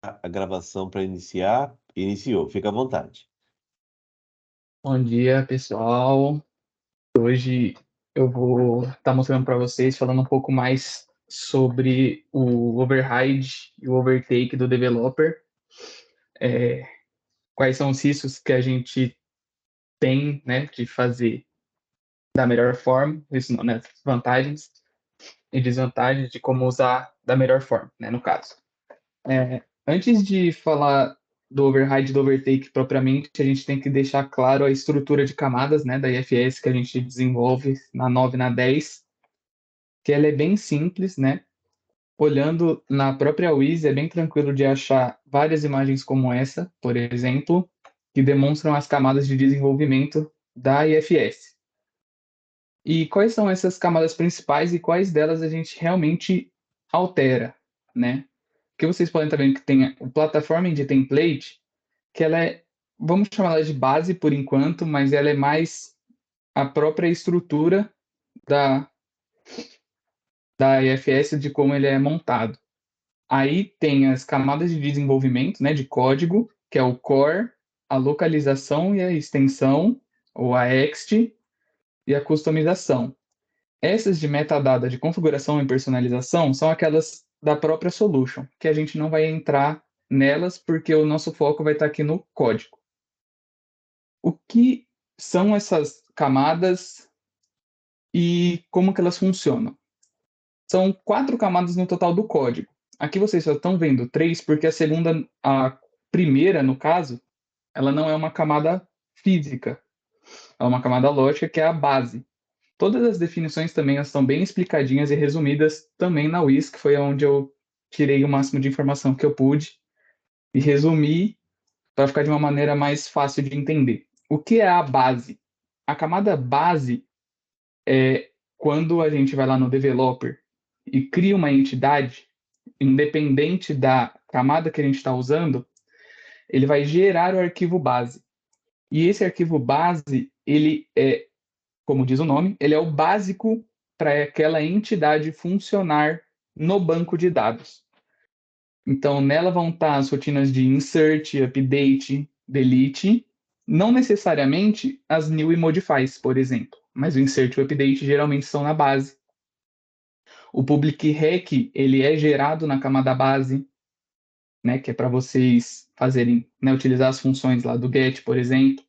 A gravação para iniciar. Iniciou, fica à vontade. Bom dia, pessoal. Hoje eu vou estar mostrando para vocês, falando um pouco mais sobre o override e o overtake do developer. Quais são os riscos que a gente tem, né, de fazer da melhor forma, isso não, né, vantagens e desvantagens de como usar da melhor forma, né, no caso. Antes de falar do override e do overtake propriamente, a gente tem que deixar claro a estrutura de camadas, né, da IFS que a gente desenvolve na 9 e na 10, que ela é bem simples, né? Olhando na própria Wiz, é bem tranquilo de achar várias imagens como essa, por exemplo, que demonstram as camadas de desenvolvimento da IFS. E quais são essas camadas principais e quais delas a gente realmente altera, né? Que vocês podem estar vendo que tem o platforming de template, que ela é, vamos chamar ela de base por enquanto, mas ela é mais a própria estrutura da, da IFS de como ele é montado. Aí tem as camadas de desenvolvimento, né, de código, que é o core, a localização e a extensão, ou a ext, e a customização. Essas de metadata de configuração e personalização são aquelas da própria solution, que a gente não vai entrar nelas porque o nosso foco vai estar aqui no código. O que são essas camadas e como que elas funcionam? São 4 camadas no total do código. Aqui vocês só estão vendo 3 porque a primeira, no caso, ela não é uma camada física, é uma camada lógica que é a base. Todas as definições também estão bem explicadinhas e resumidas também na WIS, que foi onde eu tirei o máximo de informação que eu pude e resumi para ficar de uma maneira mais fácil de entender. O que é a base? A camada base é quando a gente vai lá no developer e cria uma entidade, independente da camada que a gente está usando, ele vai gerar o arquivo base. E esse arquivo base, ele é, como diz o nome, ele é o básico para aquela entidade funcionar no banco de dados. Então, nela vão estar as rotinas de insert, update, delete, não necessariamente as new e modifies, por exemplo, mas o insert e o update geralmente são na base. O public rec, ele é gerado na camada base, né, que é para vocês fazerem, né, utilizar as funções lá do get, por exemplo.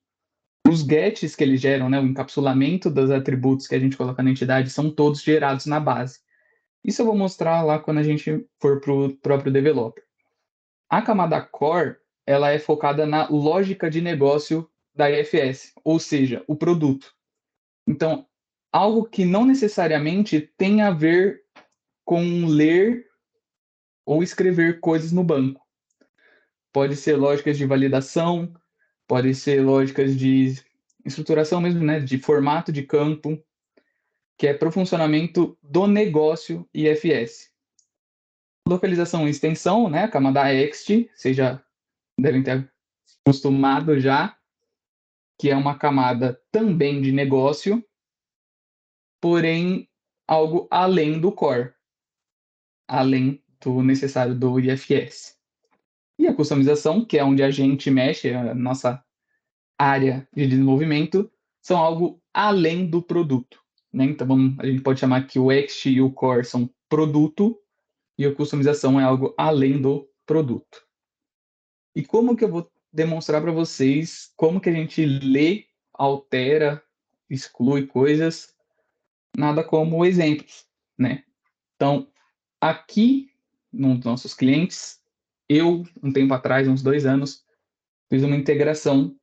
Os gets que eles geram, né, o encapsulamento dos atributos que a gente coloca na entidade, são todos gerados na base. Isso eu vou mostrar lá quando a gente for para o próprio developer. A camada core, ela é focada na lógica de negócio da IFS, ou seja, o produto. Então, algo que não necessariamente tem a ver com ler ou escrever coisas no banco. Pode ser lógicas de validação, pode ser lógicas de estruturação mesmo, né, de formato de campo, que é para o funcionamento do negócio IFS. Localização e extensão, né, a camada ext, vocês já devem ter acostumado já, que é uma camada também de negócio, porém algo além do core, além do necessário do IFS. E a customização, que é onde a gente mexe, a nossa área de desenvolvimento, são algo além do produto. Né? Então, a gente pode chamar que o Ext e o Core são produto e a customização é algo além do produto. E como que eu vou demonstrar para vocês como que a gente lê, altera, exclui coisas, nada como exemplos, né? Então, aqui, nos nossos clientes, eu, um tempo atrás, uns 2 anos, fiz uma integração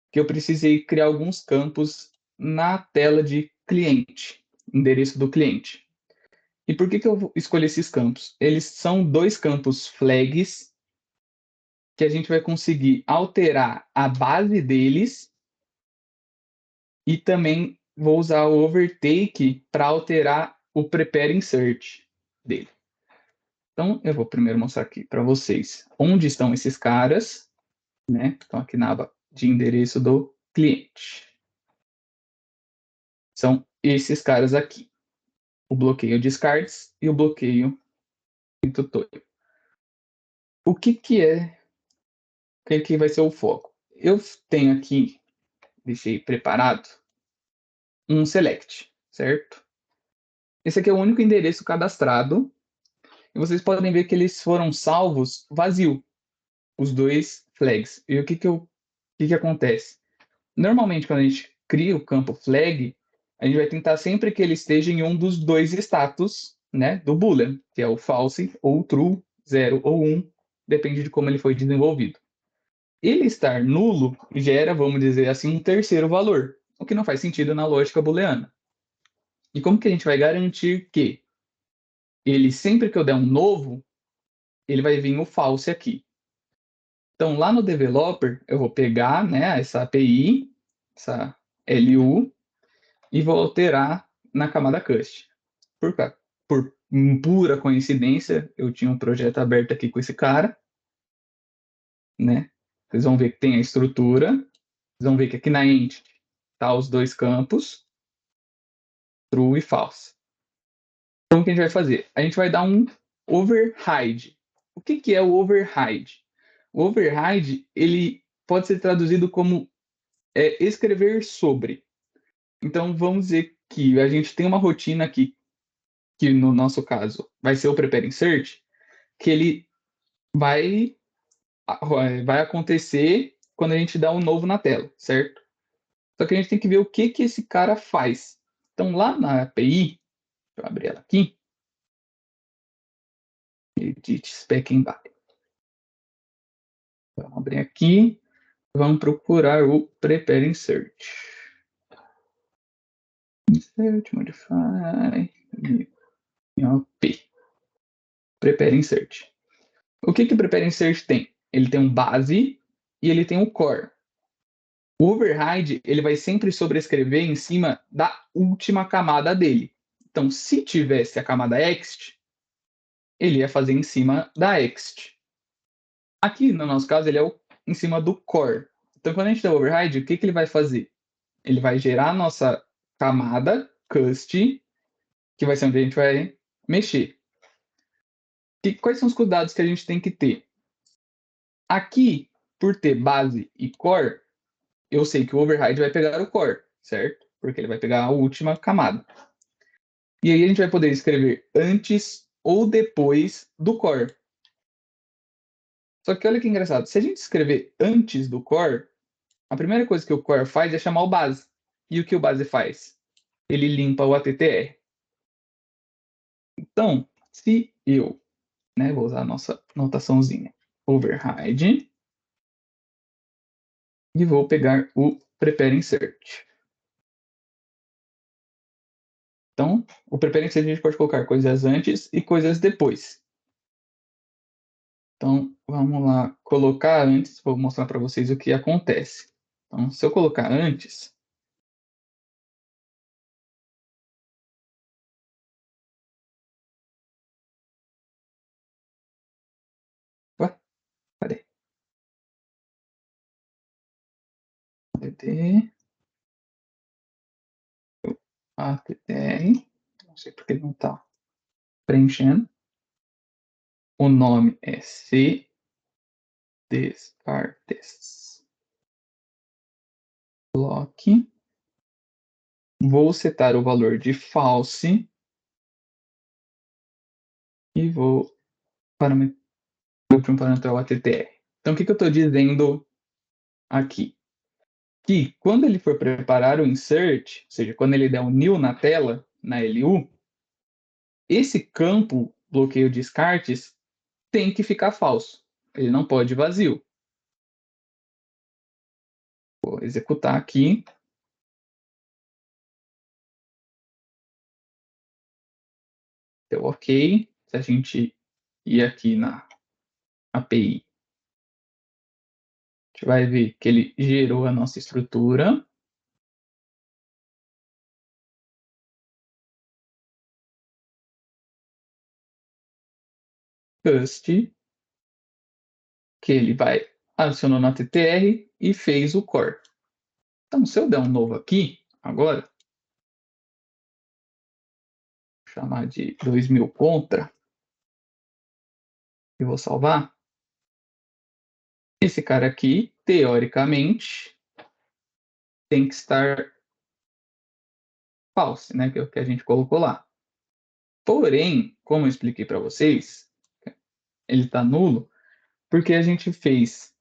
que eu precisei criar alguns campos na tela de cliente, endereço do cliente. E por que eu escolhi esses campos? Eles são 2 campos flags que a gente vai conseguir alterar a base deles e também vou usar o overtake para alterar o prepare insert dele. Então, eu vou primeiro mostrar aqui para vocês onde estão esses caras, né? Estão aqui na aba de endereço do cliente. São esses caras aqui. O bloqueio discards e o bloqueio em tutorial. o que que vai ser o foco? Eu tenho aqui, deixei preparado, um select, certo? Esse aqui é o único endereço cadastrado, e vocês podem ver que eles foram salvos vazio, os dois flags. E o que que acontece? Normalmente, quando a gente cria o campo flag, a gente vai tentar sempre que ele esteja em um dos dois status, né, do boolean, que é o false ou true, 0 ou 1, depende de como ele foi desenvolvido. Ele estar nulo gera, vamos dizer assim, um terceiro valor, o que não faz sentido na lógica booleana. E como que a gente vai garantir que ele, sempre que eu der um novo, ele vai vir o false aqui? Então, lá no developer, eu vou pegar, né, essa API, essa LU, e vou alterar na camada cust. Por pura coincidência, eu tinha um projeto aberto aqui com esse cara, né? Vocês vão ver que tem a estrutura, vocês vão ver que aqui na entity tá os dois campos, true e false. Então, o que a gente vai fazer? A gente vai dar um override. O que que é o override? O override, ele pode ser traduzido como escrever sobre. Então, vamos dizer que a gente tem uma rotina aqui, que no nosso caso vai ser o prepare insert, que ele vai, vai acontecer quando a gente dá um novo na tela, certo? Só que a gente tem que ver o que que esse cara faz. Então, lá na API, deixa eu abrir ela aqui, edit spec in by. Vamos abrir aqui, vamos procurar o prepare insert. Insert, modify, P. Prepare insert. O que que o prepare insert tem? Ele tem um base e ele tem um core. O override ele vai sempre sobrescrever em cima da última camada dele. Então, se tivesse a camada ext, ele ia fazer em cima da ext. Aqui, no nosso caso, ele é em cima do core. Então, quando a gente dá override, o que que ele vai fazer? Ele vai gerar a nossa camada cust, que vai ser onde a gente vai mexer. E quais são os cuidados que a gente tem que ter? Aqui, por ter base e core, eu sei que o override vai pegar o core, certo? Porque ele vai pegar a última camada. E aí a gente vai poder escrever antes ou depois do core. Só que olha que engraçado, se a gente escrever antes do core, a primeira coisa que o core faz é chamar o base. E o que o base faz? Ele limpa o attr. Então, se eu, né, vou usar a nossa notaçãozinha, override, e vou pegar o prepare insert. Então, o prepare insert a gente pode colocar coisas antes e coisas depois. Então, vamos lá, colocar antes, vou mostrar para vocês o que acontece. Então, se eu colocar antes, ué, cadê? attr, não sei porque não está preenchendo. O nome é C Descartes block. Vou setar o valor de false e vou para um parâmetro attr. Então, o que eu estou dizendo aqui? Que quando ele for preparar o insert, ou seja, quando ele der um new na tela, na LU, esse campo bloqueio descartes tem que ficar falso. Ele não pode vazio. Vou executar aqui. Deu OK. Se a gente ir aqui na API, a gente vai ver que ele gerou a nossa estrutura. Cust, que ele vai adicionou na TTR e fez o core. Então, se eu der um novo aqui, agora, vou chamar de 2000 contra, e vou salvar. Esse cara aqui, teoricamente, tem que estar false, né? Que é o que a gente colocou lá. Porém, como eu expliquei para vocês, ele está nulo porque a gente fez,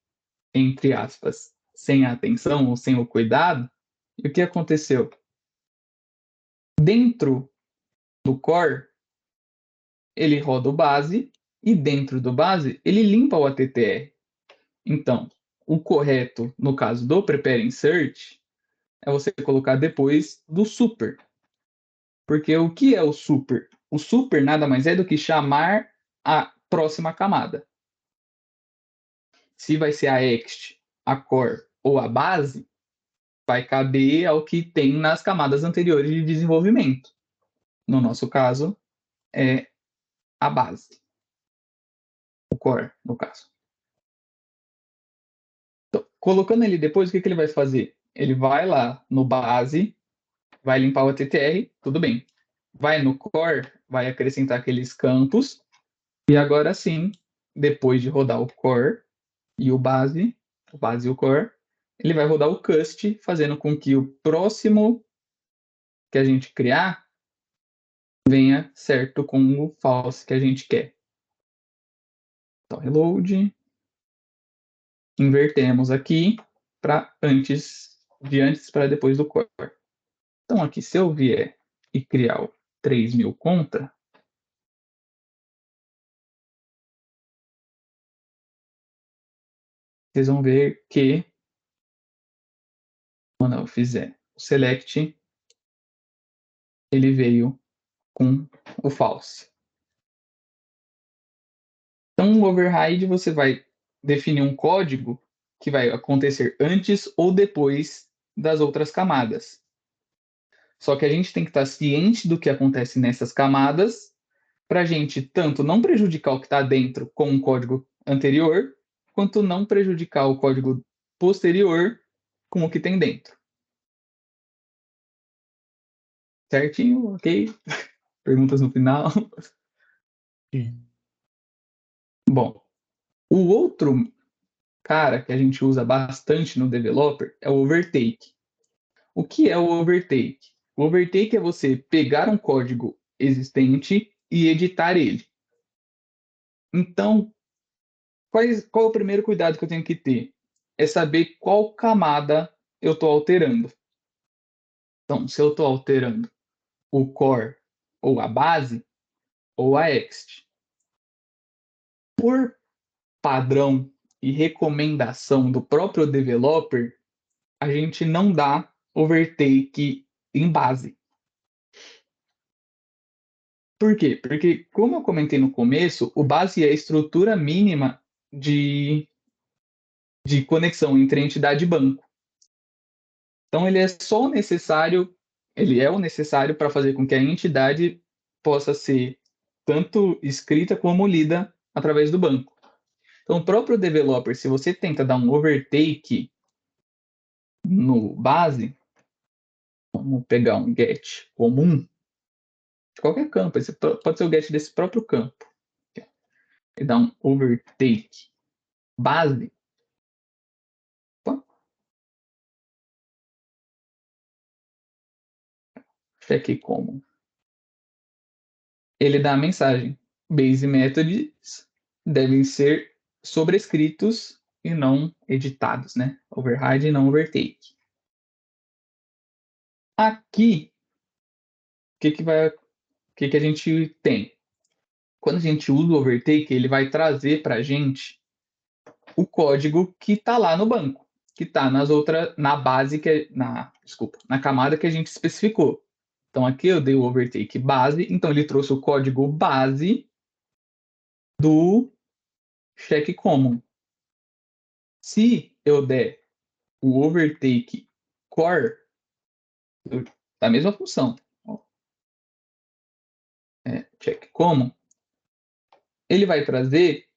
entre aspas, sem a atenção ou sem o cuidado. E o que aconteceu? Dentro do core, ele roda o base e dentro do base, ele limpa o ATTR. Então, o correto, no caso do prepare insert, é você colocar depois do super. Porque o que é o super? O super nada mais é do que chamar a próxima camada. Se vai ser a ext, a core ou a base, vai caber ao que tem nas camadas anteriores de desenvolvimento. No nosso caso, é a base. O core, no caso. Então, colocando ele depois, o que ele vai fazer? Ele vai lá no base, vai limpar o TTR, tudo bem. Vai no core, vai acrescentar aqueles campos, e agora sim, depois de rodar o core e o base e o core, ele vai rodar o cust, fazendo com que o próximo que a gente criar venha certo com o false que a gente quer. Então, reload, invertemos aqui para antes, de antes para depois do core. Então, aqui, se eu vier e criar o 3000 contra, vocês vão ver que quando eu fizer o select, ele veio com o false. Então, o override você vai definir um código que vai acontecer antes ou depois das outras camadas. Só que a gente tem que estar ciente do que acontece nessas camadas para a gente tanto não prejudicar o que está dentro com um código anterior, quanto não prejudicar o código posterior com o que tem dentro. Certinho? Ok? Perguntas no final? Sim. Bom, o outro cara que a gente usa bastante no developer é o overtake. O que é o overtake? O overtake é você pegar um código existente e editar ele. Então, qual é o primeiro cuidado que eu tenho que ter? É saber qual camada eu estou alterando. Então, se eu estou alterando o core ou a base ou a ext. Por padrão e recomendação do próprio developer, a gente não dá overtake em base. Por quê? Porque, como eu comentei no começo, o base é a estrutura mínima de conexão entre entidade e banco. Então, ele é só necessário, ele é o necessário para fazer com que a entidade possa ser tanto escrita como lida através do banco. Então, o próprio developer, se você tenta dar um overtake no base, vamos pegar um get comum de qualquer campo, esse pode ser o get desse próprio campo, e dar um overtake base, check common. Ele dá a mensagem: base methods devem ser sobrescritos e não editados, né? Override e não overtake. Aqui, o que a gente tem? Quando a gente usa o overtake, ele vai trazer para a gente o código que está lá no banco, que está na base na camada que a gente especificou. Então aqui eu dei o overtake base, então ele trouxe o código base do check common. Se eu der o overtake core da mesma função, check common, ele vai trazer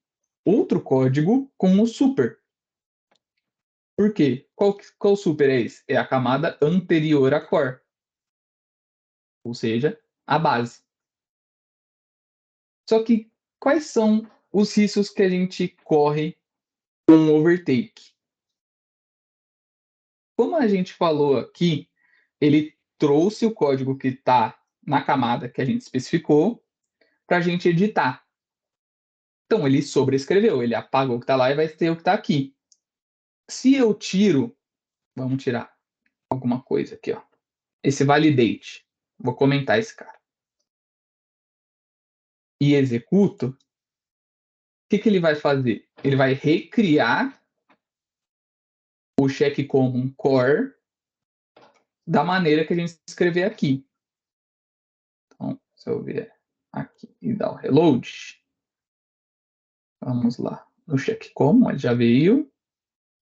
outro código com o super. Por quê? Qual super é esse? É a camada anterior à core, ou seja, a base. Só que quais são os riscos que a gente corre com overtake. Como a gente falou aqui, ele trouxe o código que está na camada que a gente especificou para a gente editar. Então, ele sobrescreveu, ele apagou o que está lá e vai ter o que está aqui. Se eu tiro, vamos tirar alguma coisa aqui, ó. Esse validate, vou comentar esse cara. E executo, o que ele vai fazer? Ele vai recriar o check common core da maneira que a gente escrever aqui. Então, se eu vier aqui e dar o reload, vamos lá. No check common, ele já veio.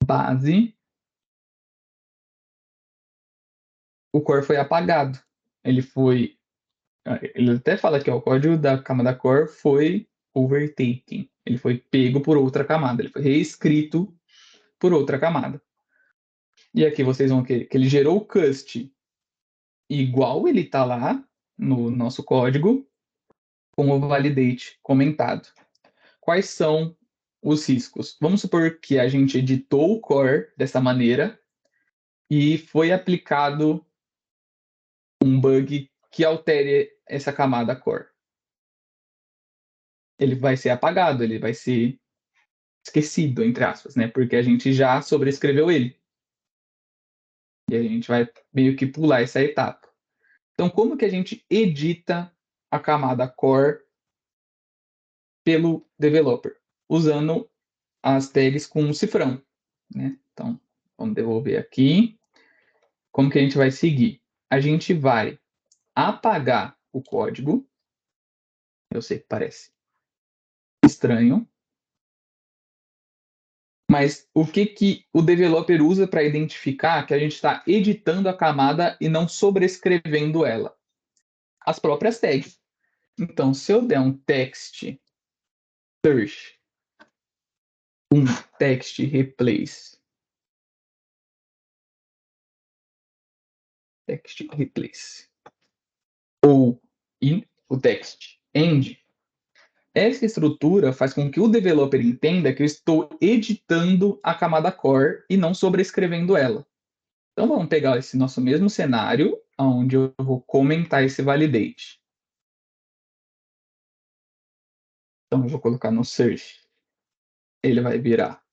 Base. O core foi apagado. Ele até fala aqui, ó, o código da camada core foi overtaken. Ele foi pego por outra camada. Ele foi reescrito por outra camada. E aqui vocês vão ver que ele gerou o cust igual ele está lá no nosso código, com o validate comentado. Quais são os riscos? Vamos supor que a gente editou o core dessa maneira e foi aplicado um bug que altere essa camada core. Ele vai ser apagado, ele vai ser esquecido, entre aspas, né? Porque a gente já sobrescreveu ele. E a gente vai meio que pular essa etapa. Então, como que a gente edita a camada core pelo developer? Usando as tags com um cifrão, né? Então, vamos devolver aqui. Como que a gente vai seguir? A gente vai apagar o código. Eu sei que parece estranho, mas o que o developer usa para identificar que a gente está editando a camada e não sobrescrevendo ela? As próprias tags. Então, se eu der um text search, um text replace, ou o text end, essa estrutura faz com que o developer entenda que eu estou editando a camada core e não sobrescrevendo ela. Então vamos pegar esse nosso mesmo cenário, onde eu vou comentar esse validate. Então eu vou colocar no search. Ele vai virar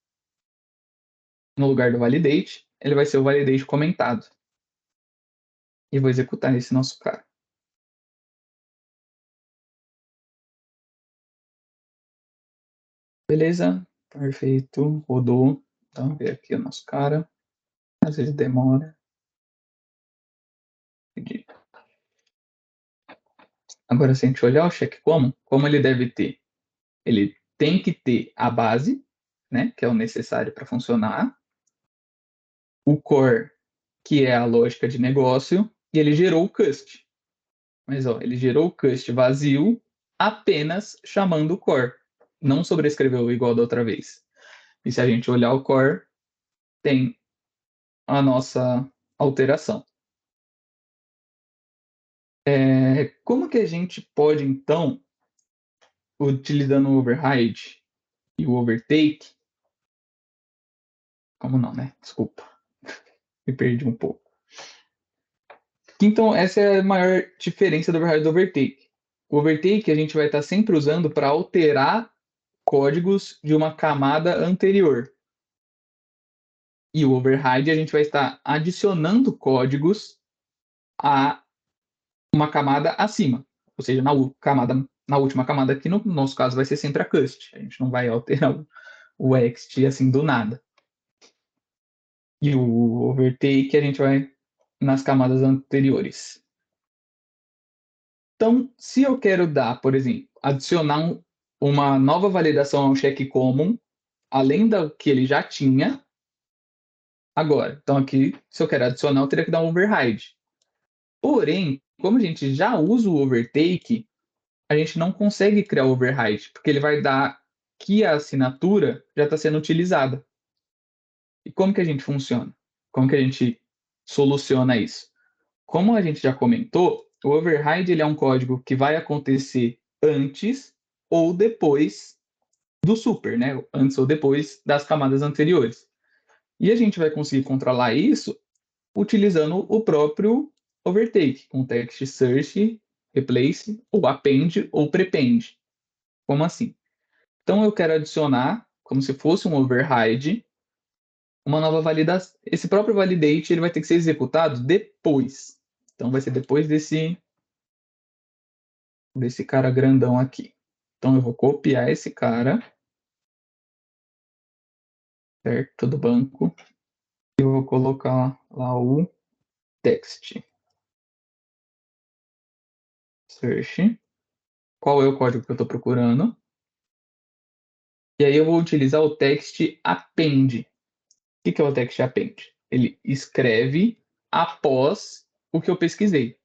no lugar do validate, ele vai ser o validate comentado. E vou executar esse nosso cara. Beleza, perfeito, rodou. Então, ver aqui o nosso cara. Às vezes demora. Agora, se a gente olhar o check como ele deve ter? Ele tem que ter a base, né, que é o necessário para funcionar, o core, que é a lógica de negócio, e ele gerou o cust. Mas ó, ele gerou o cust vazio apenas chamando o core. Não sobrescreveu igual da outra vez. E se a gente olhar o core, tem a nossa alteração. Como que a gente pode, então, utilizando o override e o overtake, como não, né? Desculpa, me perdi um pouco. Então, essa é a maior diferença do override e do overtake. O overtake a gente vai estar sempre usando para alterar códigos de uma camada anterior. E o override a gente vai estar adicionando códigos a uma camada acima, ou seja, na última camada, que no nosso caso vai ser sempre a cust. A gente não vai alterar o ext assim do nada. E o overtake a gente vai nas camadas anteriores. Então, se eu quero dar, por exemplo, adicionar uma nova validação ao check common, além do que ele já tinha, agora. Então, aqui, se eu quero adicionar, eu teria que dar um override. Porém, como a gente já usa o overtake, a gente não consegue criar o override, porque ele vai dar que a assinatura já está sendo utilizada. E como que a gente funciona? Como que a gente soluciona isso? Como a gente já comentou, o override ele é um código que vai acontecer antes ou depois do super, né? Antes ou depois das camadas anteriores. E a gente vai conseguir controlar isso utilizando o próprio overtake, com text search, replace, ou append ou prepend. Como assim? Então eu quero adicionar, como se fosse um override, uma nova validação. Esse próprio validate ele vai ter que ser executado depois. Então vai ser depois desse cara grandão aqui. Então eu vou copiar esse cara, certo, do banco, e eu vou colocar lá o text search. Qual é o código que eu estou procurando? E aí eu vou utilizar o text append. O que é o text append? Ele escreve após o que eu pesquisei.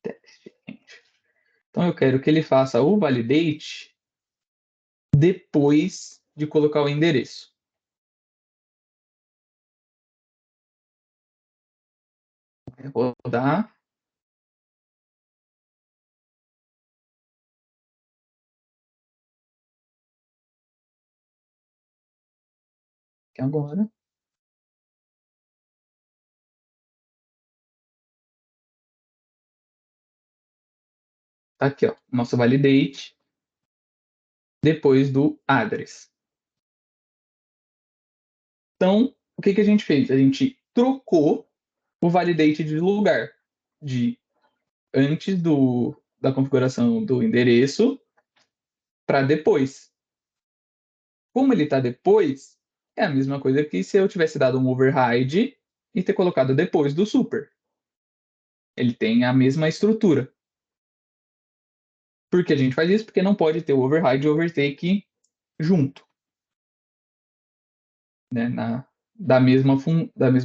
Text append. Então eu quero que ele faça o validate depois de colocar o endereço. Eu vou rodar. Aqui agora. Tá aqui, ó, nosso validate depois do address. Então, o que a gente fez? A gente trocou o validate de lugar, de antes da configuração do endereço para depois. Como ele está depois, é a mesma coisa que se eu tivesse dado um override e ter colocado depois do super. Ele tem a mesma estrutura. Por que a gente faz isso? Porque não pode ter o override e o overtake junto, né, da mesma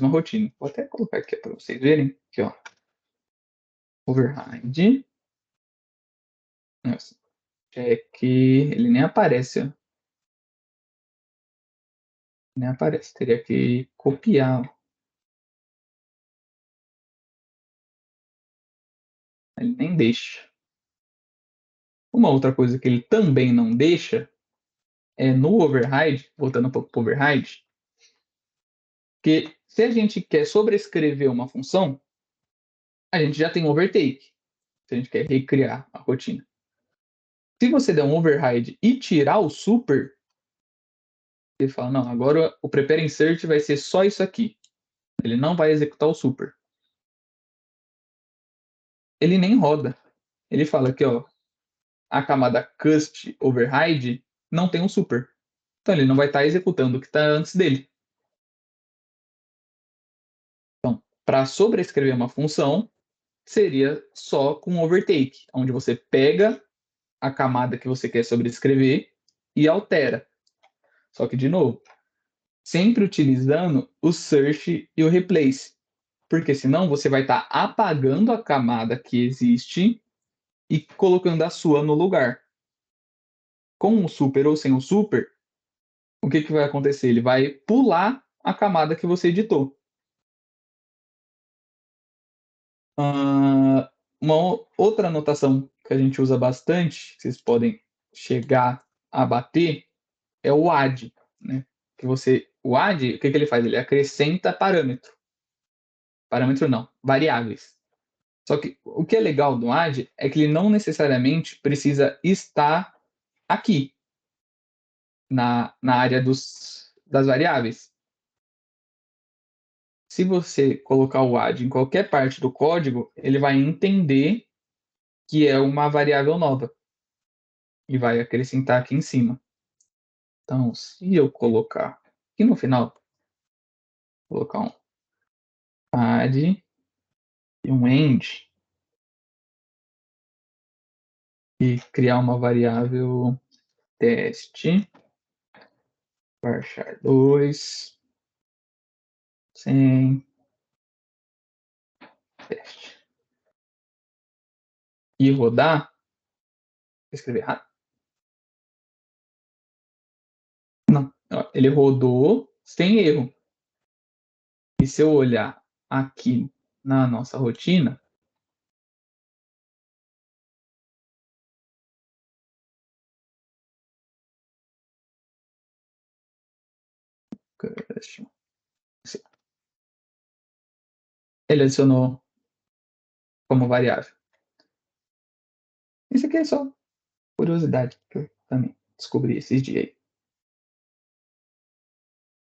rotina. Vou até colocar aqui para vocês verem. Aqui, ó. Override. Nossa, check. Ele nem aparece, ó. Nem aparece. Teria que copiar. Ó. Ele nem deixa. Uma outra coisa que ele também não deixa é no override, voltando um pouco para o override, que se a gente quer sobrescrever uma função, a gente já tem um overtake. Se a gente quer recriar a rotina. Se você der um override e tirar o super, ele fala, não, agora o prepare insert vai ser só isso aqui. Ele não vai executar o super. Ele nem roda. Ele fala que ó, a camada cust override não tem um super. Então ele não vai estar executando o que está antes dele. Então, para sobrescrever uma função, seria só com overtake, onde você pega a camada que você quer sobrescrever e altera. Só que, de novo, sempre utilizando o search e o replace. Porque senão você vai estar apagando a camada que existe e colocando a sua no lugar. Com o super ou sem o super, o que vai acontecer? Ele vai pular a camada que você editou. Uma outra anotação que a gente usa bastante, que vocês podem chegar a bater, é o add. Né? O add, o que ele faz? Ele acrescenta parâmetro. Parâmetro não, variáveis. Só que o que é legal do add é que ele não necessariamente precisa estar aqui, na área das variáveis. Se você colocar o add em qualquer parte do código, ele vai entender que é uma variável nova e vai acrescentar aqui em cima. Então, se eu colocar aqui no final, colocar um add e um end e criar uma variável teste varchar 2 sem teste e rodar, vou escrever errado. Não, ele rodou sem erro. E se eu olhar aqui na nossa rotina, custom. Ele adicionou como variável. Isso aqui é só curiosidade que eu também descobri esses dias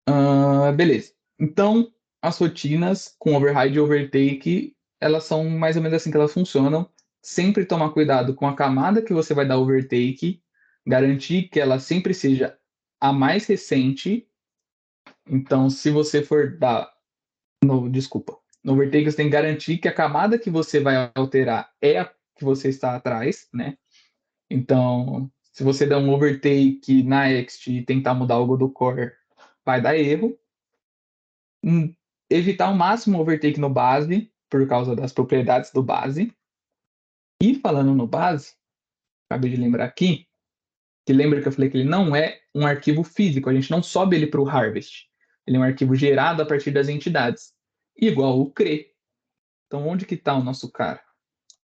aí. Beleza. Então, as rotinas com override e overtake, elas são mais ou menos assim que elas funcionam. Sempre tomar cuidado com a camada que você vai dar overtake, garantir que ela sempre seja a mais recente. Então, se você for dar desculpa, no overtake você tem que garantir que a camada que você vai alterar é a que você está atrás, né? Então, se você der um overtake na Ext e tentar mudar algo do core, vai dar erro. Evitar ao máximo overtake no base, por causa das propriedades do base. E falando no base, acabei de lembrar aqui, que lembra que eu falei que ele não é um arquivo físico, a gente não sobe ele para o harvest. Ele é um arquivo gerado a partir das entidades, igual o CRE. Então, onde que está o nosso cara?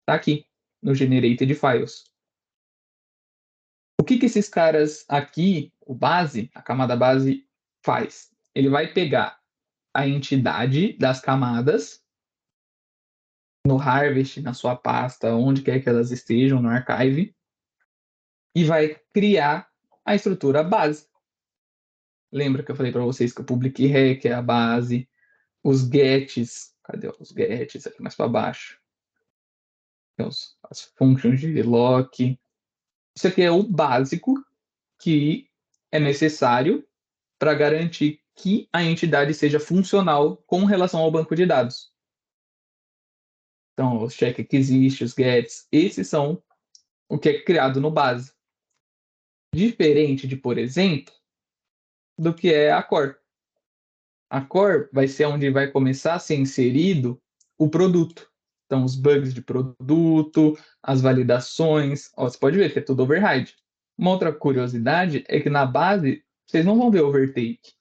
Está aqui, no Generated Files. O que esses caras aqui, o base, a camada base, faz? Ele vai pegar a entidade das camadas no Harvest, na sua pasta, onde quer que elas estejam, no archive, e vai criar a estrutura base. Lembra que eu falei para vocês que o public rec é a base, os gets, cadê os gets aqui mais para baixo? As functions de lock. Isso aqui é o básico que é necessário para garantir que a entidade seja funcional com relação ao banco de dados. Então, os check que existe, os gets, esses são o que é criado no base. Diferente de, por exemplo, do que é a core. A core vai ser onde vai começar a ser inserido o produto. Então, os bugs de produto, as validações. Ó, você pode ver que é tudo override. Uma outra curiosidade é que na base, vocês não vão ver overtake.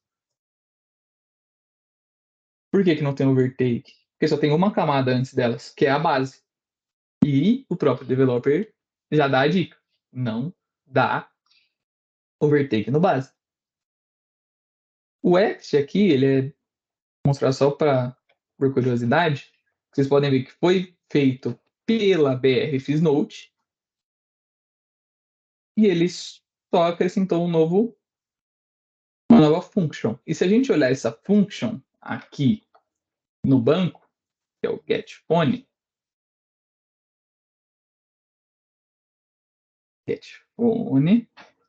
Por que não tem overtake? Porque só tem uma camada antes delas, que é a base. E o próprio developer já dá a dica. Não dá overtake no base. O Ext aqui, ele é mostrar só por curiosidade. Vocês podem ver que foi feito pela BR Fiznote e ele só acrescentou uma nova function. E se a gente olhar essa function aqui no banco, que é o getPhone,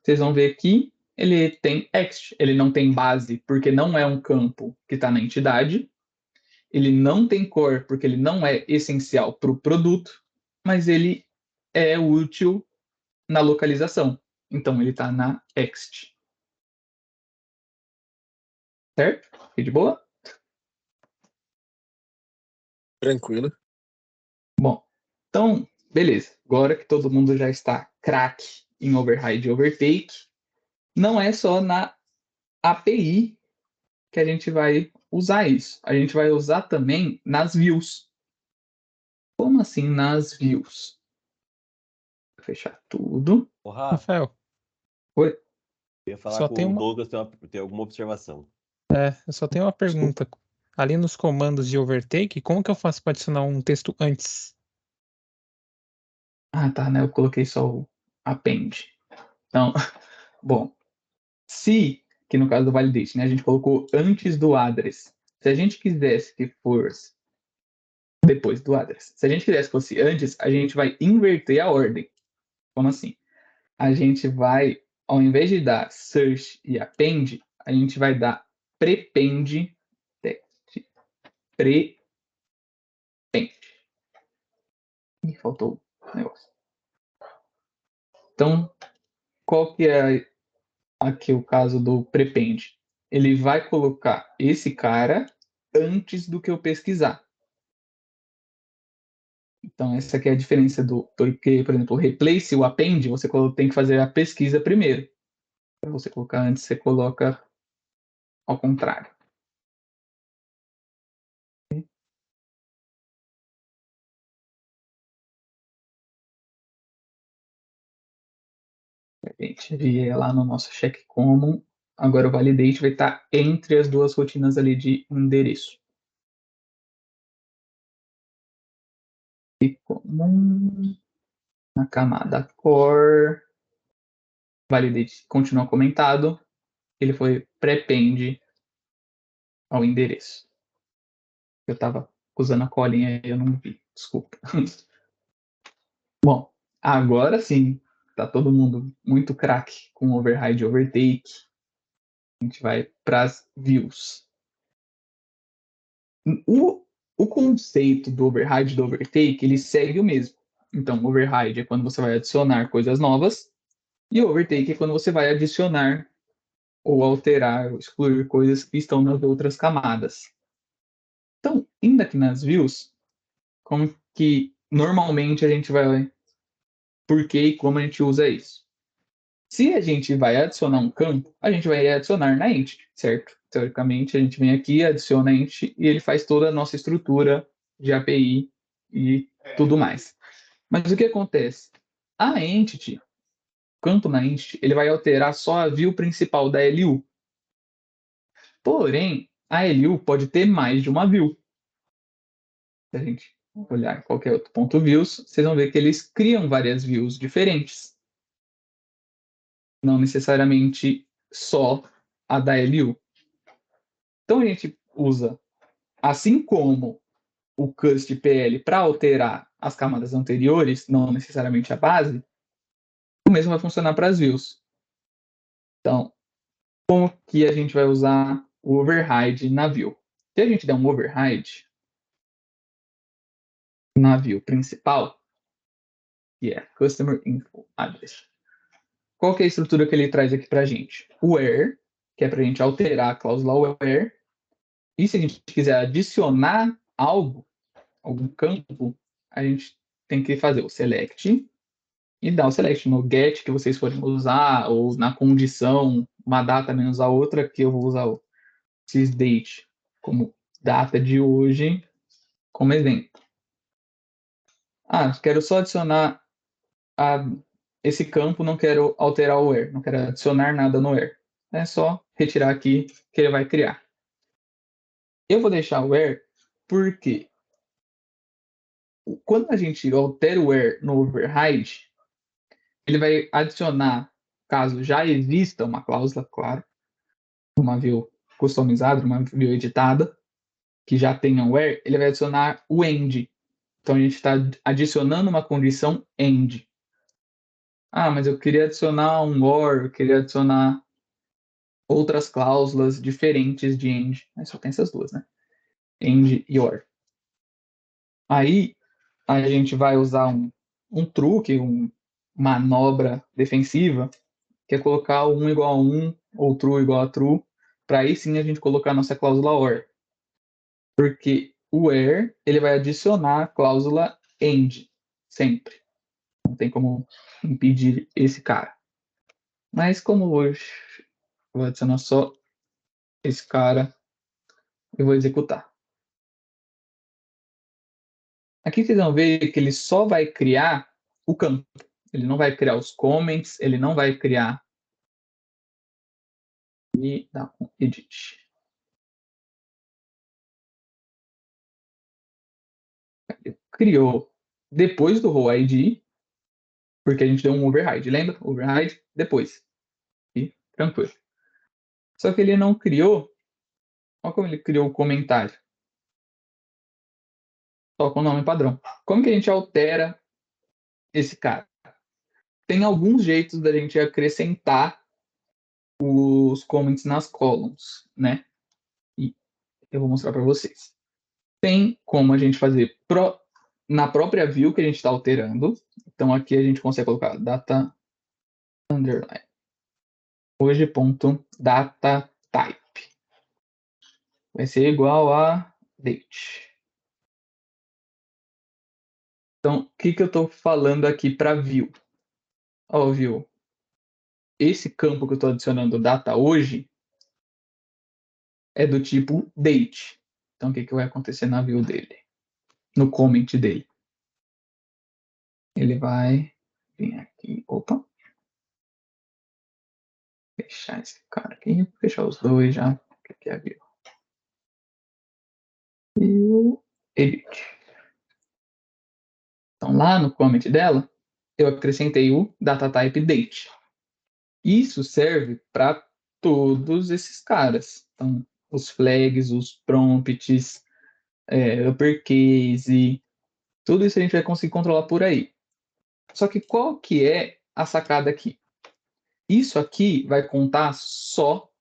vocês vão ver que ele tem Ext, ele não tem base porque não é um campo que está na entidade, ele não tem core porque ele não é essencial para o produto, mas ele é útil na localização. Então ele está na Ext. Certo? Fiquei de boa? Tranquilo. Bom, então, beleza. Agora que todo mundo já está craque em override e overtake, não é só na API que a gente vai usar isso. A gente vai usar também nas views. Como assim nas views? Vou fechar tudo. Ô, Rafa, Rafael, Oi? eu ia falar só com tem o uma, Douglas, tem alguma observação. eu só tenho uma pergunta. Ali nos comandos de overtake, como que eu faço para adicionar um texto antes? Ah, tá, né? Eu coloquei só o append. Então, bom, se, que no caso do validate, né, a gente colocou antes do address. Se a gente quisesse que fosse depois do address. Se a gente quisesse que fosse antes, a gente vai inverter a ordem. Como assim? A gente vai, ao invés de dar search e append, a gente vai dar prepend text. Prepend. Ih, faltou o negócio. Então, qual que é aqui o caso do prepend? Ele vai colocar esse cara antes do que eu pesquisar. Então, essa aqui é a diferença que, por exemplo, o replace, o append, você tem que fazer a pesquisa primeiro. Para você colocar antes, você coloca ao contrário. A gente vier lá no nosso check common Agora o validate vai estar entre as duas rotinas ali de endereço. E comum na camada core, validate continua comentado, ele foi prepende ao endereço. Eu estava usando a colinha e eu não vi, desculpa. Bom, agora sim, tá todo mundo muito craque com override e overtake. A gente vai para as views. O conceito do override e do overtake, ele segue o mesmo. Então, override é quando você vai adicionar coisas novas, e overtake é quando você vai adicionar ou alterar ou excluir coisas que estão nas outras camadas. Então, indo aqui nas views, como que normalmente a gente vai... Por que e como a gente usa isso? Se a gente vai adicionar um campo, a gente vai adicionar na entity, certo? Teoricamente, a gente vem aqui, adiciona a entity e ele faz toda a nossa estrutura de API e tudo mais. Mas o que acontece? A entity, o campo na entity, ele vai alterar só a view principal da LU. Porém, a LU pode ter mais de uma view. Se a gente olhar em qualquer outro ponto views, vocês vão ver que eles criam várias views diferentes. Não necessariamente só a da LU. Então a gente usa, assim como o cust.pl para alterar as camadas anteriores, não necessariamente a base, o mesmo vai funcionar para as views. Então, como que a gente vai usar o override na view? Se a gente der um override na view principal, que é Customer Info Address, qual que é a estrutura que ele traz aqui para a gente? O where, que é para a gente alterar a cláusula where, e se a gente quiser adicionar algo, algum campo, a gente tem que fazer o select e dar o select no get que vocês forem usar, ou na condição, uma data menos a outra, que eu vou usar o sysdate como data de hoje, como exemplo. Quero só adicionar esse campo, não quero alterar o where, não quero adicionar nada no where. É só retirar aqui que ele vai criar. Eu vou deixar o where porque quando a gente altera o where no override, ele vai adicionar, caso já exista uma cláusula, claro, uma view customizada, uma view editada, que já tenha um where, ele vai adicionar o end. Então a gente está adicionando uma condição end. Mas eu queria adicionar um or, eu queria adicionar outras cláusulas diferentes de end. Mas só tem essas duas, né? End e or. Aí a gente vai usar um truque, uma manobra defensiva, que é colocar o 1 igual a 1 ou true igual a true, para aí sim a gente colocar a nossa cláusula or. Porque o where, ele vai adicionar a cláusula end, sempre. Não tem como impedir esse cara. Mas como hoje eu vou adicionar só esse cara, eu vou executar. Aqui vocês vão ver que ele só vai criar o campo. Ele não vai criar os comments, ele não vai criar... E dá um edit. Ele criou depois do role ID, porque a gente deu um override, lembra? Override depois. E tranquilo. Só que ele não criou... Olha como ele criou o comentário. Só com o nome padrão. Como que a gente altera esse cara? Tem alguns jeitos da gente acrescentar os comments nas columns, né? E eu vou mostrar para vocês. Tem como a gente fazer na própria view que a gente está alterando. Então aqui a gente consegue colocar data underline hoje.datatype. Vai ser igual a date. Então, o que eu estou falando aqui para view? View. Esse campo que eu estou adicionando data hoje é do tipo date. Então, o que vai acontecer na view dele? No comment dele. Ele vai vir aqui. Opa. Fechar esse cara aqui, fechar os dois já. Aqui é a view. E o edit. Então, lá no comment dela, eu acrescentei o data type date. Isso serve para todos esses caras. Então, os flags, os prompts, uppercase, tudo isso a gente vai conseguir controlar por aí. Só que qual que é a sacada aqui? Isso aqui vai contar só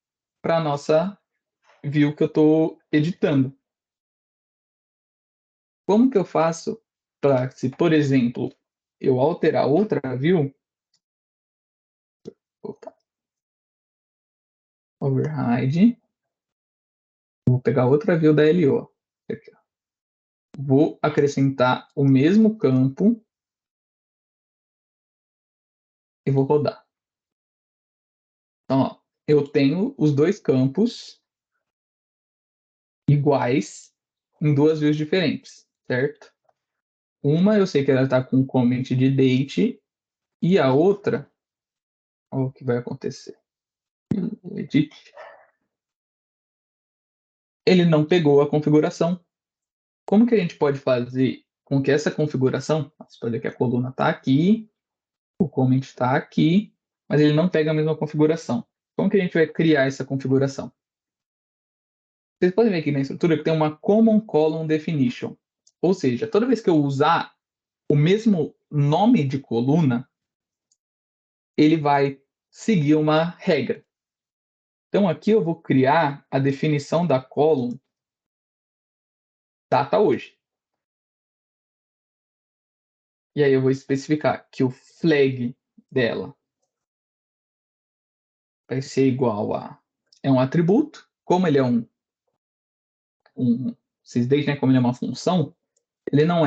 para a nossa view que eu estou editando. Como que eu faço para, se por exemplo, eu alterar outra view, opa, override, vou pegar outra view da LO, aqui, ó. Vou acrescentar o mesmo campo e vou rodar. Então, ó, eu tenho os dois campos iguais em duas views diferentes, certo? Uma eu sei que ela está com comment de date e a outra, olha o que vai acontecer. Edit. Ele não pegou a configuração. Como que a gente pode fazer com que essa configuração, você pode ver que a coluna está aqui, o comment está aqui, mas ele não pega a mesma configuração. Como que a gente vai criar essa configuração? Vocês podem ver aqui na estrutura que tem uma Common Column Definition. Ou seja, toda vez que eu usar o mesmo nome de coluna, ele vai seguir uma regra. Então aqui eu vou criar a definição da column data hoje. E aí eu vou especificar que o flag dela vai ser igual a... É um atributo. Como ele é sysdate, né? Como ele é uma função, ele não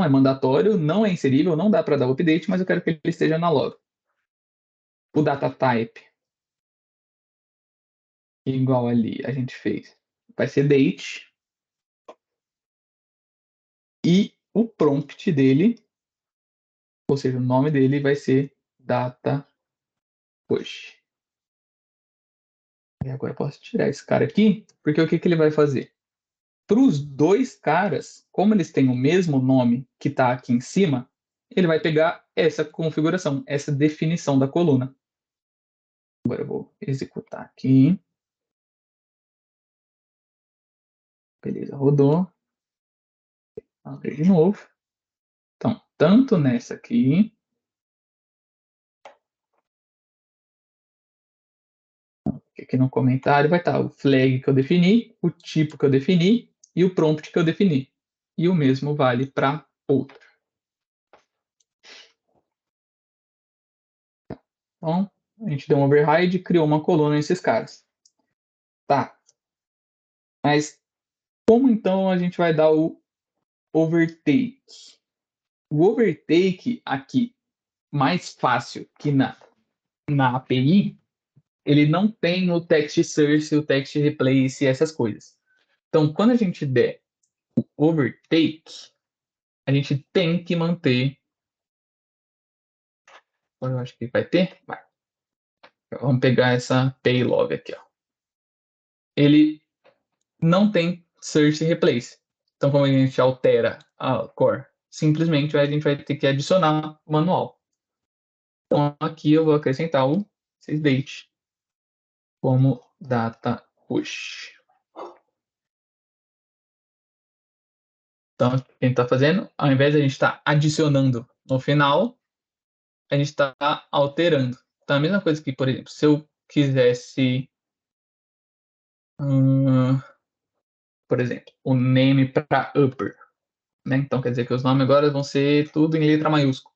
é mandatório, não é inserível, não dá para dar update, mas eu quero que ele esteja na log. O data type igual ali a gente fez vai ser date. E o prompt dele, ou seja, o nome dele vai ser data push. E agora eu posso tirar esse cara aqui, porque o que ele vai fazer? Para os dois caras, como eles têm o mesmo nome que está aqui em cima, ele vai pegar essa configuração, essa definição da coluna. Agora eu vou executar aqui. Beleza, rodou. Abrir de novo. Então, tanto nessa aqui, aqui no comentário vai estar o flag que eu defini, o tipo que eu defini e o prompt que eu defini. E o mesmo vale para outra. Então, a gente deu um override e criou uma coluna nesses caras. Tá. Mas como então a gente vai dar o overtake? O overtake aqui, mais fácil que na API, ele não tem o text search, o text replace, essas coisas. Então, quando a gente der o overtake, a gente tem que manter. Eu acho que vai ter. Vai. Vamos pegar essa paylog aqui, ó. Ele não tem search e replace. Então, como a gente altera a core, simplesmente a gente vai ter que adicionar manual. Então, aqui eu vou acrescentar o sysdate como data push. Então, o que a gente está fazendo? Ao invés de a gente estar adicionando no final, a gente está alterando. Então, a mesma coisa que, por exemplo, se eu quisesse, por exemplo, o name para upper, né? Então, quer dizer que os nomes agora vão ser tudo em letra maiúscula.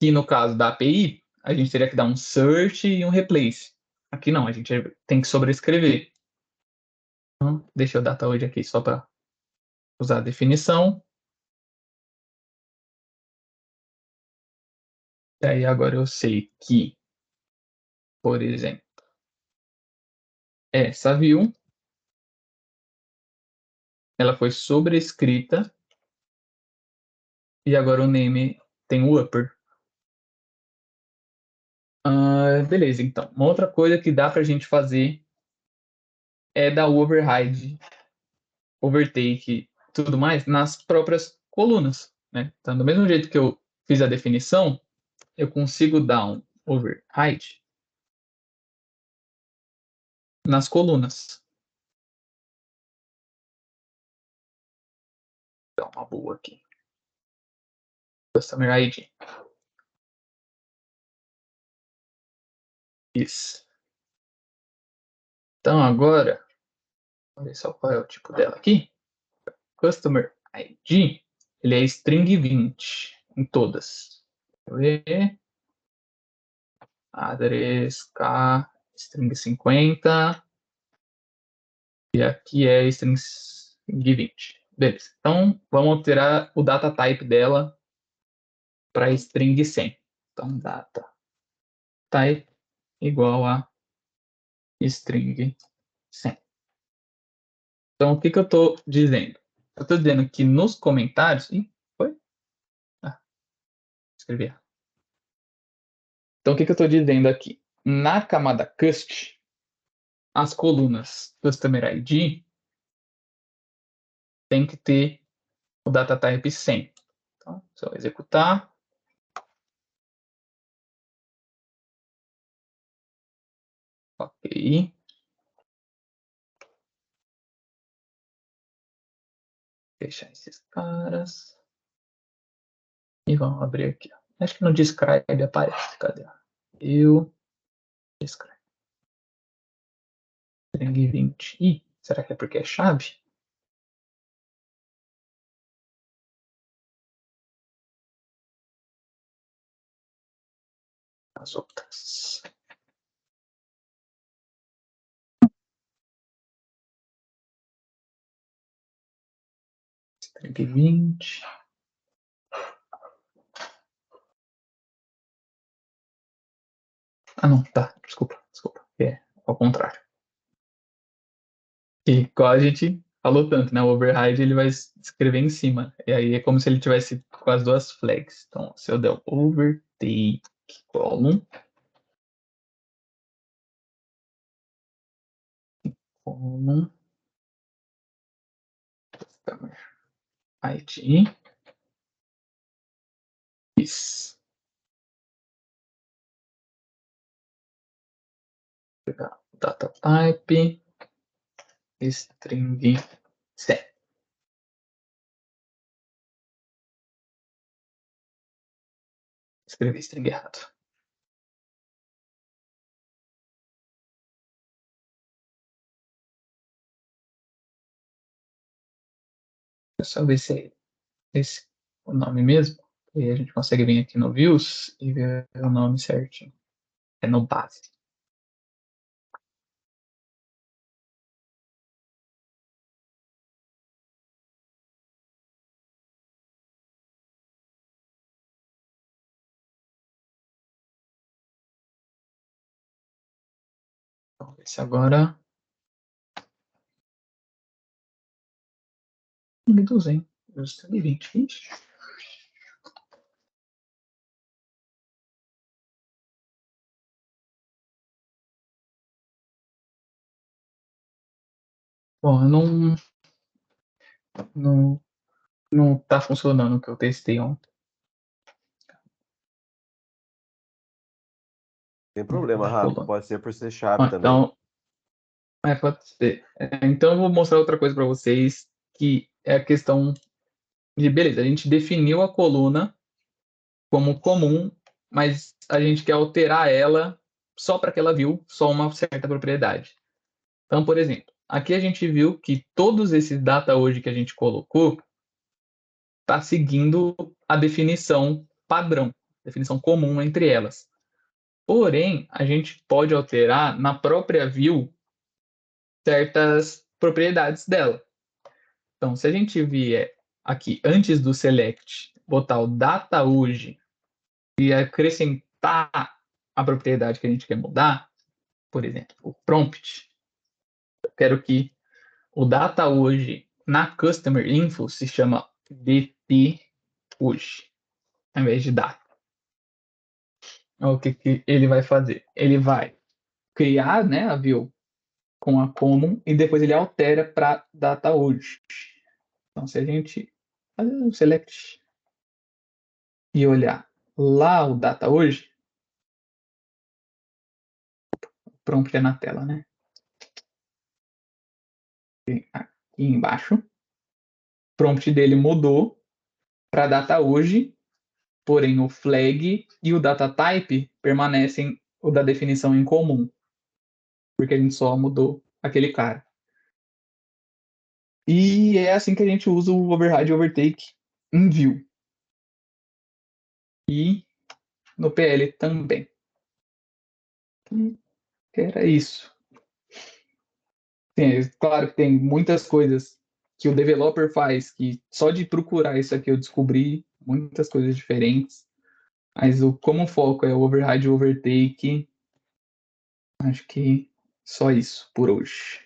E no caso da API, a gente teria que dar um search e um replace. Aqui não, a gente tem que sobrescrever. Então, deixa eu data hoje aqui só para usar a definição. E aí agora eu sei que, por exemplo, essa view, ela foi sobrescrita e agora o name tem o upper. beleza, então. Uma outra coisa que dá pra gente fazer é dar o override, overtake, tudo mais nas próprias colunas, né? Então, do mesmo jeito que eu fiz a definição, eu consigo dar um override nas colunas. Dá uma boa aqui. Customer ID. Isso. Então, agora, vamos ver só qual é o tipo dela aqui. Customer ID, ele é string 20 em todas. Deixa eu ver. Address K, string 50. E aqui é string 20. Beleza. Então, vamos alterar o data type dela para string 100. Então, data type igual a string 100. Então, o que eu estou dizendo? Eu estou dizendo que nos comentários... Ih, foi? Ah, escrevi errado. Então, o que eu estou dizendo aqui? Na camada cust, as colunas Customer ID tem que ter o data type 100. Então, se eu executar, ok. Fechar esses caras. E vamos abrir aqui. Acho que no describe aparece. Cadê? Eu describe. String 20. Ih, será que é porque é chave? As outras. String 20. Ah, não, tá. Desculpa. É ao contrário. E igual a gente falou tanto, né? O override ele vai escrever em cima. E aí é como se ele tivesse com as duas flags. Então, se eu der o overtake column, customer ID, isso. Pegar data type, string 100. Escrevi string errado. É só ver se é esse o nome mesmo. E aí a gente consegue vir aqui no views e ver o nome certinho. É no base. Vamos ver se agora... 1.200. 120. Ixi. Bom, não tá funcionando o que eu testei ontem. Tem problema, Tá Rafa. rolando. Pode ser por ser chave também. Então, pode ser. Então, eu vou mostrar outra coisa para vocês, que é a questão de, beleza, a gente definiu a coluna como comum, mas a gente quer alterar ela só para que ela viu só uma certa propriedade. Então, por exemplo, aqui a gente viu que todos esses data hoje que a gente colocou está seguindo a definição padrão, definição comum entre elas. Porém, a gente pode alterar na própria view certas propriedades dela. Então, se a gente vier aqui antes do select, botar o data hoje e acrescentar a propriedade que a gente quer mudar, por exemplo, o prompt, eu quero que o data hoje na customer info se chama DT hoje, ao invés de data. o que ele vai fazer? Ele vai criar, né, a view com a common e depois ele altera para data hoje. Então, se a gente fazer um select e olhar lá o data hoje, prompt é na tela, né? Aqui embaixo, o prompt dele mudou para data hoje, porém o flag e o data type permanecem o da definição em comum, porque a gente só mudou aquele cara. E é assim que a gente usa o override e overtake em view. E no PL também. Era isso. Sim, claro que tem muitas coisas que o developer faz que só de procurar isso aqui eu descobri muitas coisas diferentes. Mas como o foco é o override e overtake, acho que só isso por hoje.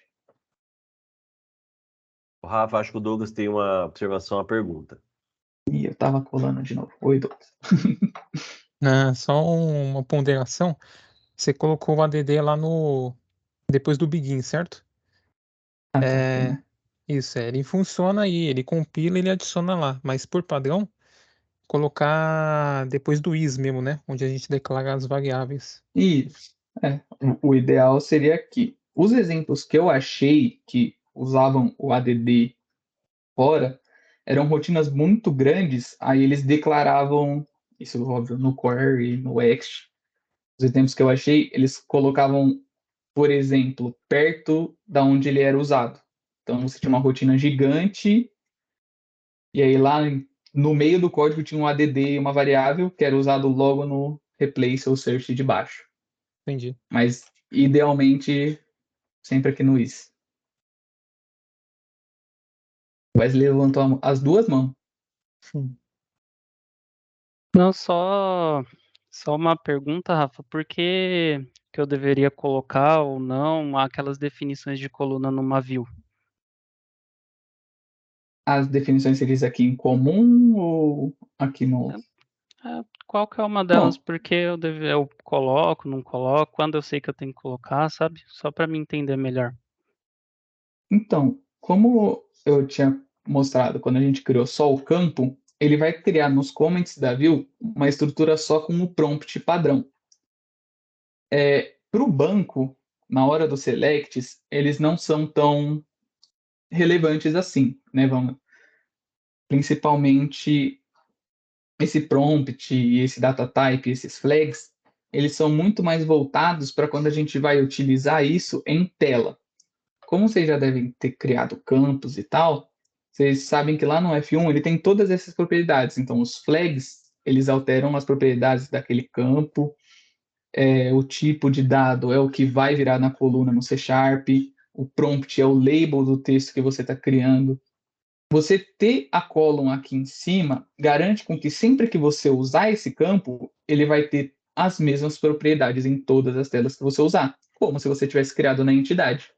O Rafa, acho que o Douglas tem uma observação, uma pergunta. E eu tava colando de novo. Oi, Douglas. Só uma ponderação. Você colocou o ADD lá no depois do begin, certo? Aqui, né? Isso, ele funciona aí, ele compila e ele adiciona lá, mas por padrão, colocar depois do is mesmo, né? Onde a gente declara as variáveis. Isso. O ideal seria que os exemplos que eu achei que usavam o ADD fora eram rotinas muito grandes, aí eles declaravam, isso óbvio, no query, no ext. Os exemplos que eu achei, eles colocavam, por exemplo, perto da onde ele era usado. Então você tinha uma rotina gigante, e aí lá no meio do código tinha um ADD e uma variável que era usado logo no replace ou search de baixo. Entendi. Mas idealmente sempre aqui no is. Wesley levantou as duas mãos. Não, só uma pergunta, Rafa, por que eu deveria colocar ou não aquelas definições de coluna numa view? As definições seriam aqui em comum ou aqui no. Qual que é uma delas? Bom, Porque eu coloco, não coloco, quando eu sei que eu tenho que colocar, sabe? Só para me entender melhor. então, como eu tinha mostrado quando a gente criou só o campo, ele vai criar nos comments da view uma estrutura só com o prompt padrão. Para o banco, na hora dos selects, eles não são tão relevantes assim, né? Principalmente esse prompt, esse data type, esses flags, eles são muito mais voltados para quando a gente vai utilizar isso em tela. Como vocês já devem ter criado campos e tal, vocês sabem que lá no F1 ele tem todas essas propriedades. Então, os flags, eles alteram as propriedades daquele campo, o tipo de dado é o que vai virar na coluna no C Sharp, o prompt é o label do texto que você está criando. Você ter a column aqui em cima garante com que sempre que você usar esse campo, ele vai ter as mesmas propriedades em todas as telas que você usar, como se você tivesse criado na entidade.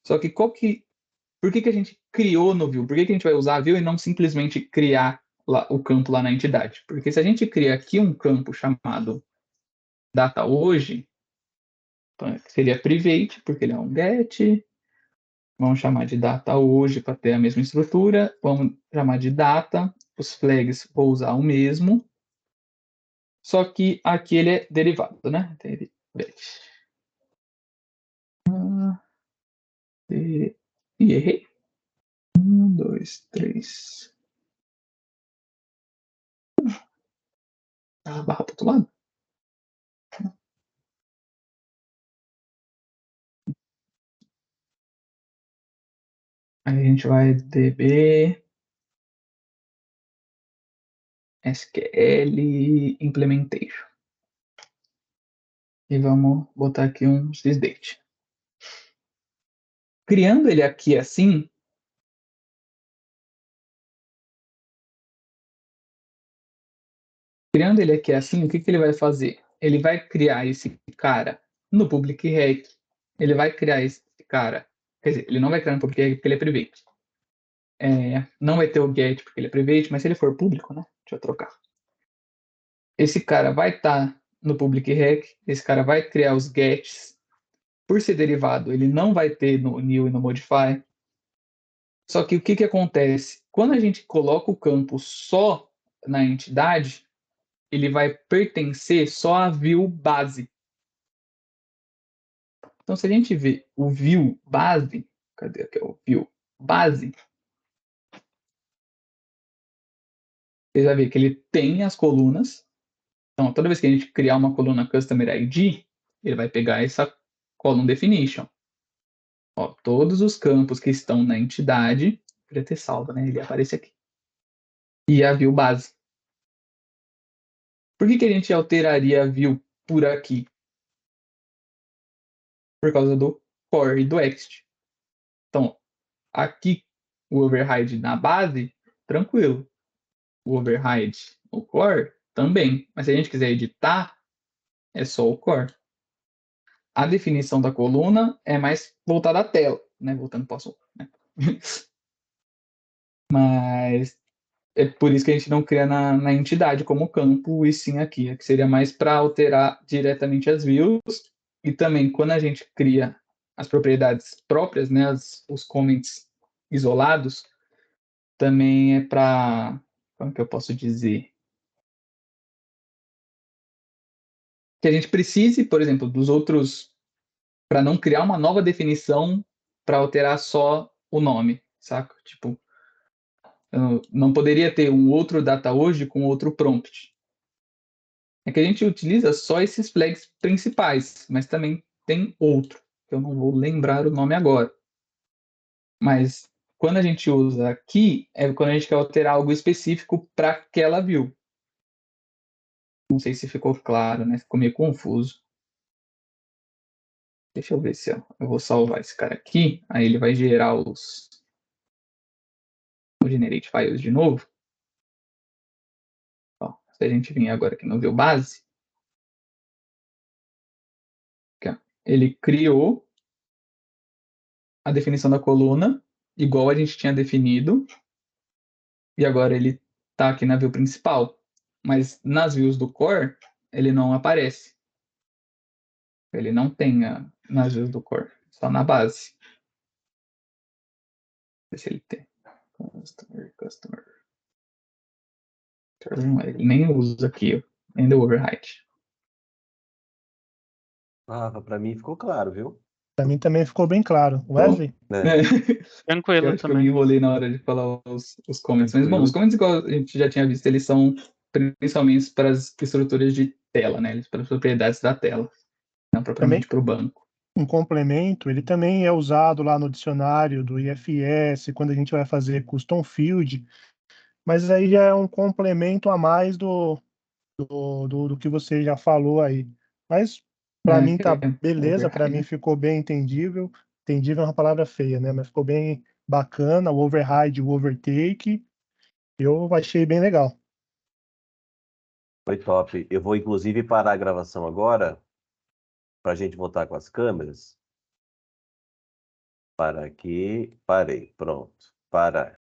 Só que por que a gente criou no view? Por que a gente vai usar a view e não simplesmente criar o campo lá na entidade? Porque se a gente cria aqui um campo chamado data hoje, seria private, porque ele é um get. Vamos chamar de data hoje para ter a mesma estrutura. Vamos chamar de data. Os flags vou usar o mesmo. Só que aqui ele é derivado, né? Derivate. E errei. 1, 2, 3. A barra para outro lado. Aí a gente vai db SQL implementation. E vamos botar aqui um sysdate. Criando ele aqui assim, o que ele vai fazer? Ele vai criar esse cara no public rec. Ele vai criar esse cara. Quer dizer, ele não vai criar no public rec porque ele é private. Não vai ter o get porque ele é private, mas se ele for público, né? Deixa eu trocar. Esse cara vai estar no public rec, esse cara vai criar os gets. Por ser derivado, ele não vai ter no new e no modify. Só que o que acontece? Quando a gente coloca o campo só na entidade, ele vai pertencer só à view base. Então, se a gente vê o view base, cadê aqui o view base? Você vai ver que ele tem as colunas. Então, toda vez que a gente criar uma coluna Customer ID, ele vai pegar essa column definition. Ó, todos os campos que estão na entidade, poderia ter salvo, né? Ele aparece aqui. E a view base. Por que a gente alteraria a view por aqui? Por causa do core e do ext. Então, aqui o override na base, tranquilo. O override no core, também. Mas se a gente quiser editar, é só o core. A definição da coluna é mais voltada à tela, né? Voltando para o assunto, né? Mas é por isso que a gente não cria na entidade como campo, e sim aqui, que seria mais para alterar diretamente as views. E também, quando a gente cria as propriedades próprias, né, os comments isolados, também é para, como que eu posso dizer? Que a gente precise, por exemplo, dos outros, para não criar uma nova definição para alterar só o nome, saca? Tipo, eu não poderia ter um outro data hoje com outro prompt. É que a gente utiliza só esses flags principais, mas também tem outro, que eu não vou lembrar o nome agora. Mas quando a gente usa aqui, é quando a gente quer alterar algo específico para aquela view. Não sei se ficou claro, né? Ficou meio confuso. Deixa eu ver se eu vou salvar esse cara aqui, aí ele vai gerar o generate files de novo. Ó, se a gente vir agora aqui no view base, aqui, ó, ele criou a definição da coluna, igual a gente tinha definido, e agora ele está aqui na view principal. Mas nas views do core, ele não aparece. Ele não tem nas views do core, só na base. Deixa se ele tem. Customer. Ele nem usa aqui, nem do override. Rafa, pra mim ficou claro, viu? Pra mim também ficou bem claro. Wesley? É. Eu Tranquilo acho que eu me também. enrolei na hora de falar os comments. Mas, bom, Tranquilo. os comments, igual a gente já tinha visto, eles são principalmente para as estruturas de tela, né? Para as propriedades da tela, não propriamente para o banco. Um complemento, ele também é usado lá no dicionário do IFS, quando a gente vai fazer custom field, mas aí já é um complemento a mais do que você já falou aí. Mas para mim tá beleza, para mim ficou bem entendível. Entendível é uma palavra feia, né? Mas ficou bem bacana, o override, o overtake, eu achei bem legal. Foi top. Eu vou, inclusive, parar a gravação agora para a gente voltar com as câmeras. Para aqui. Parei. Pronto. Para.